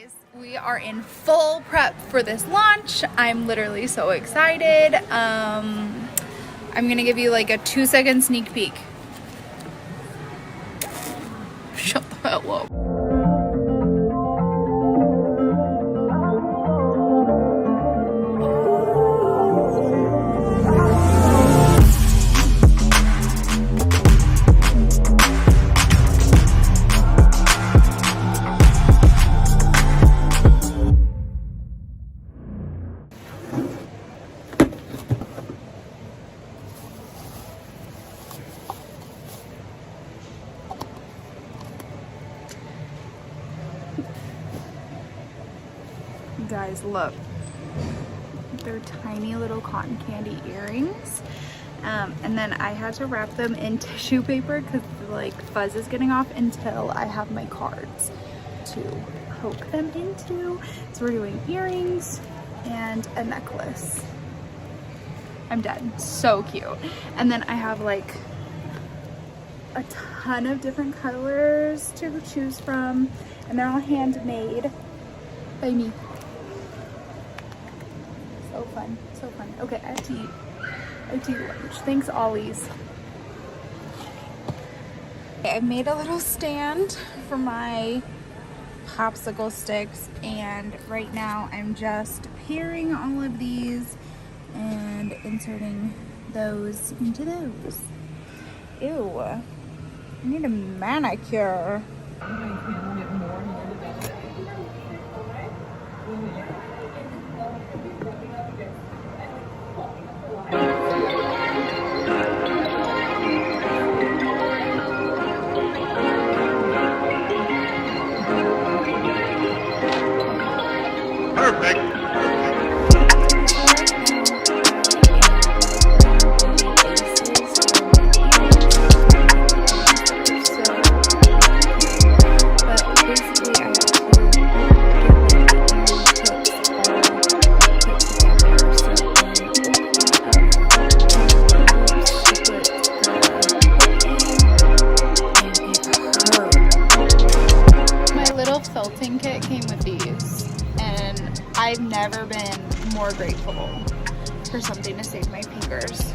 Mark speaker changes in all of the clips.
Speaker 1: guys, we are in full prep for this launch. I'm literally so excited. I'm gonna give you like a 2-second sneak peek. Shut the hell up. Guys, look, they're tiny little cotton candy earrings, and then I had to wrap them in tissue paper because like fuzz is getting off until I have my cards to poke them into. So we're doing earrings and a necklace. I'm dead. So cute. And then I have like a ton of different colors to choose from, and they're all handmade by me. So fun, so fun. Okay, I have to eat. I have to eat lunch. Thanks, Ollie's. Okay, I've made a little stand for my popsicle sticks, and right now I'm just pairing all of these and inserting those into those. Ew, I need a manicure.
Speaker 2: Perfect.
Speaker 1: Felting kit came with these, and I've never been more grateful for something to save my fingers,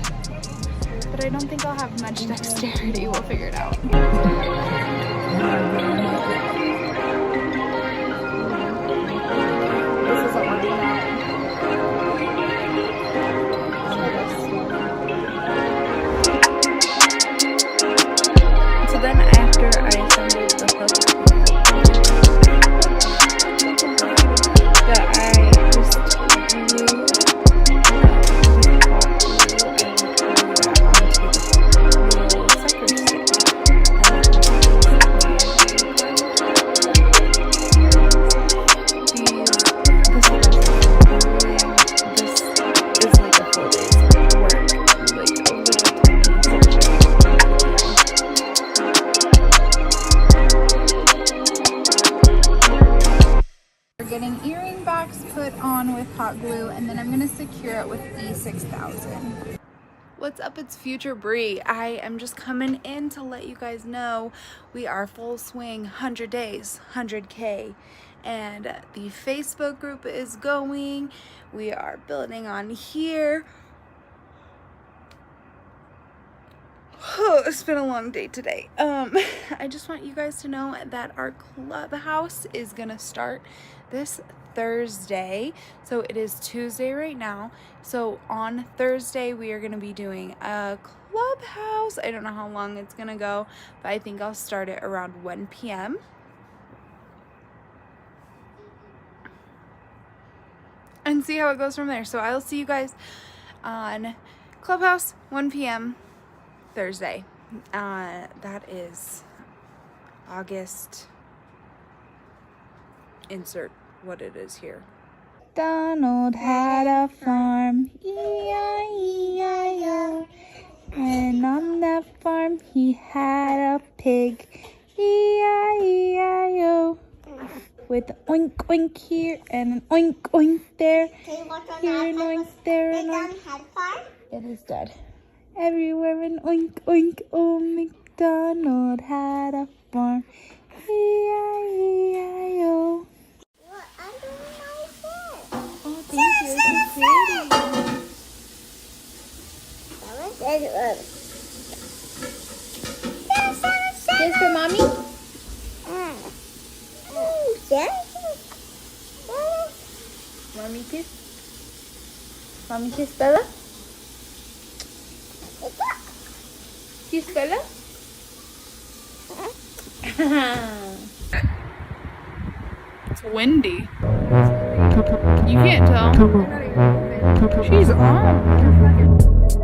Speaker 1: but I don't think I'll have much dexterity. We'll figure it out. This isn't working out. So then after I assembled the hook, hot glue, and then I'm gonna secure it with E6000. What's up, it's future Bree. I am just coming in to let you guys know we are full swing, 100 days, 100K, and the Facebook group is going. We are building on here. It's been a long day today. I just want you guys to know that our Clubhouse is gonna start this Thursday. So it is Tuesday right now. So on Thursday we are gonna be doing a Clubhouse. I don't know how long it's gonna go, but I think I'll start it around 1 p.m. and see how it goes from there. So I'll see you guys on Clubhouse 1 p.m. Thursday. That is August. Insert what it is here. Donald had a farm, E-I-E-I-O, and on that farm he had a pig, E-I-E-I-O, with an oink oink here and an oink oink there, here an oink, there an oink. It is dead. Everywhere an oink oink, oh MacDonald had a farm, E-I-E-I-O. for mommy? Mommy kiss? Mommy kiss Bella? Kiss Bella? It's windy. You can't tell. She's on.